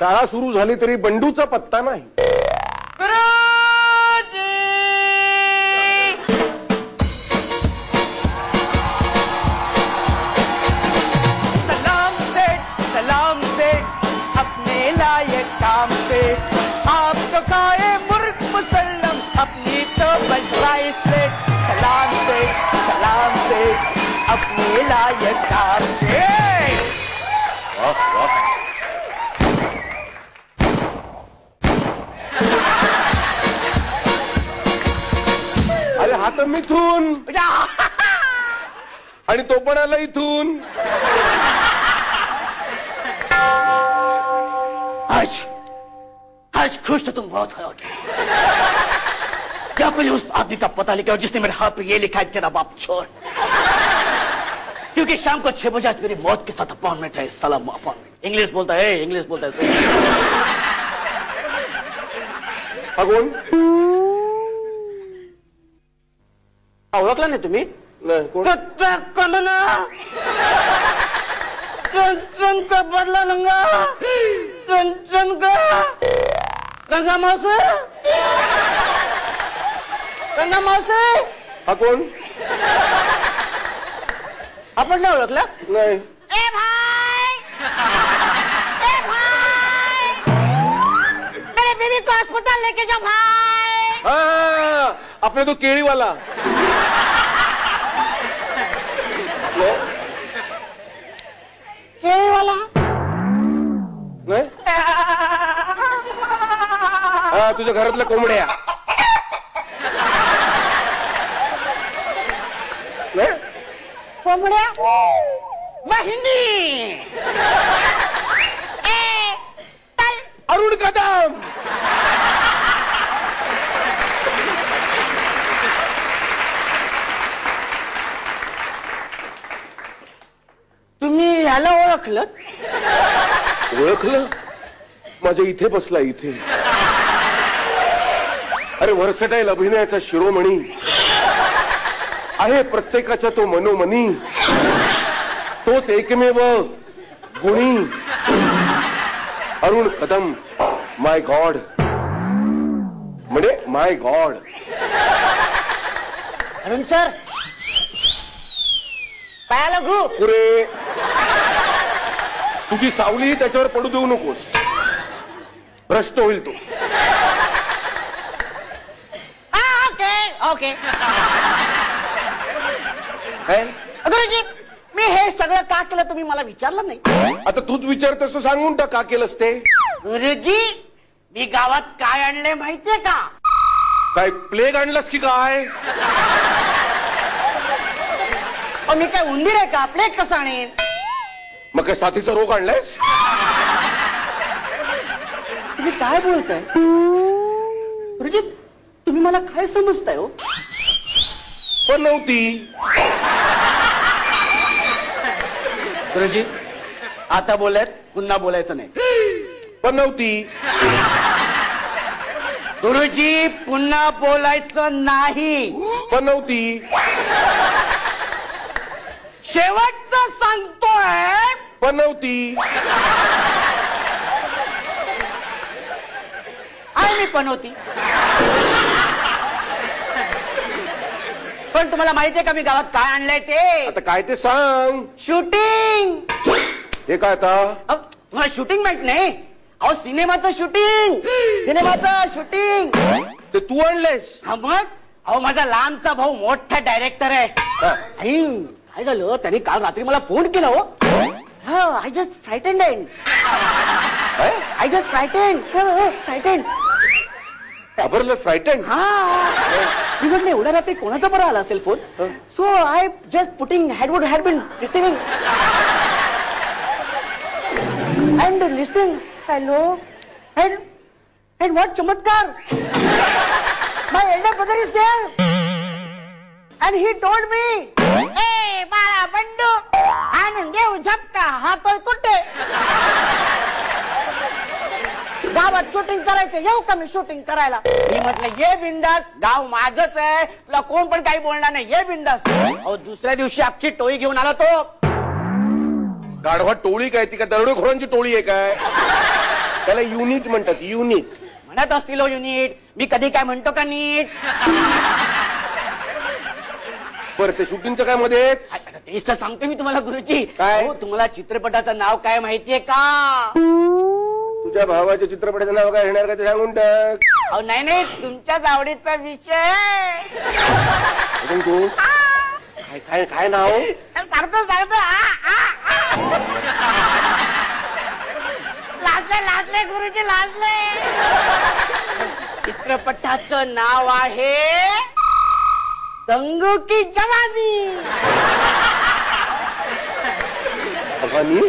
शाळा सुरू झाली तरी बंडूचा पत्ता नाही. सलाम से अपने लायक काम से आपको खाए मुर्ग मुसल्लम अपनी तो बजवाई से सलाम से अपने लायक काम से. अरे हा तर मिथून आणि तो पण आला इथून. आज खुश तो तुम बहुत होगे. क्या कोई उस आदमी का पता लेके और जिसने मेरे हाथ पे ये लिखा है तेरा बाप छोड़. क्योंकि शाम को 6 बजे आज मेरी मौत के साथ अपॉइंटमेंट है. सलाम अपॉइंटमेंट. इंग्लिश बोलता है, इंग्लिश बोलता है. कोण ओळखला नाही तुम्ही? नाही कोण? चंचन का बदला लंगा. चंचन का गंगा मावसे. गंगा मावसे. हा कोण? आपण नाही ओळखलं? नाही. ए भाई, ए भाई, मेरे बीवी को अस्पताल लेके जाओ भाई. हा आपने तो केळीवाला. केळीवाला नाही. हा तुझ्या घरातल्या कोंबड्या नाही. कोंबड्या वाहिनी. अरुण कदम. तुम्ही ह्याला ओळखलं? ओळखलं? माझ्या इथे बसला इथे. अरे व्हर्सटाईल अभिनयाचा शिरोमणी आहे प्रत्येकाच्या तो मनोमनी. तोच एकमेव गुणी अरुण कदम. माय गॉड म्हणजे माय गॉड. अरुण सर पायाला घू. पुरे तुझी सावली त्याच्यावर पडू देऊ नकोस. भ्रष्ट होईल तो. Okay okay. काय? गुरुजी मी हे सगळं का केलं तुम्ही मला विचारलं नाही. आता तूच विचारतोस तर सांगून टाक का केलंस ते. गुरुजी मी गावात काय आणले माहितीये का? काय प्लेग आणलास की काय? मी काय उंदीर आहे का? प्लेग कसं आणेन? मग काय साथीचा रोग आणलायस? तुम्ही काय बोलताय गुरुजी? तुम्ही मला काय समजताय हो? पण नव्हती. गुरुजी आता बोलत पुन्हा बोलायचं नाही. पण नव्हती. गुरुजी पुन्हा बोलायचं नाही. पण नव्हती. शेवटचं सांगतोय. पण नव्हती. आहे मी पण होती. पण तुम्हाला माहितीये का मी गावात काय आणलंय ते? आता काय ते सांग. शूटिंग. हे काय आता? तुम्हाला शूटिंग माहित नाही? अहो सिनेमाचं शूटिंग. सिनेमाचं शूटिंग ते तू आणलेस? हा मग. अहो माझा लांबचा भाऊ मोठा डायरेक्टर आहे. काय झालं त्याने काल रात्री मला फोन केला हो. I just frightened. I just frightened. घाबरलं? फ्रायटेंड? हा मी म्हटलं एवढ्या रात्री कोणाचा बरं आला असेल फोन. So I just putting had been receiving and listening. Hello and what चमत्कार. My elder brother is there and he told me ए बाळा बंडू आणून देऊ झपका. हा तो कुठे? गावात शूटिंग करायचं. येऊ का मी शूटिंग करायला? मी म्हटलं ये बिंदास. गाव माझंच आहे. तुला कोण पण काही बोलणार नाही. ये बिंदास. अहो दुसऱ्या दिवशी अख्खी टोळी घेऊन आला तो. गाढवा टोळी काय? ती का दरोडेखोरांची टोळी आहे काय? त्याला युनिट म्हणतात, युनिट. म्हणत असतील हो युनिट, मी कधी काय म्हणतो का नीट? बरं ते शूटिंगचं काय मध्ये? आता तेच तर सांगतो मी तुम्हाला गुरुजी. काय? हो, तुम्हाला चित्रपटाचं नाव काय माहितीये का? तुझ्या भावाच्या चित्रपटाचं नाव काय येणार का ते सांगून टाक. अहो नाही नाही, तुमच्याच आवडीचा विषय. अजून तू काय काय काय नाव? सांगतो सांगतो. लाजले गुरुजी, लाजले. चित्रपटाचं नाव आहे दंगू की जवानी. अफानी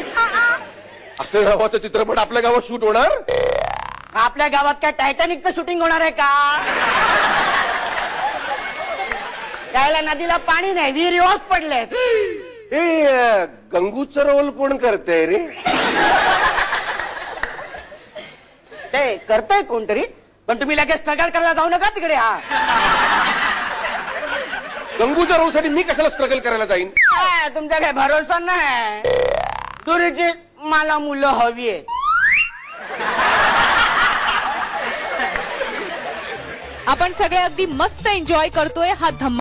असं नावाचा चित्रपट आपल्या गावात शूट होणार? आपल्या गावात काय टायटॅनिकचं शूटिंग होणार आहे का? त्याला नदीला पाणी नाही, विहिरी ओस पडलेत. हे गंगूचा रोल कोण करतय रे? ते करतय कोणतरी, पण तुम्ही लगेच स्ट्रगल करायला जाऊ नका तिकडे. हा गंगूच्या रोलसाठी मी कशाला स्ट्रगल करायला जाईन? तुमचा काय भरोसा नाही गुरुजी, मला मुलं हवी आहेत. आपण सगळे अगदी मस्त एन्जॉय करतोय हा धम्मा.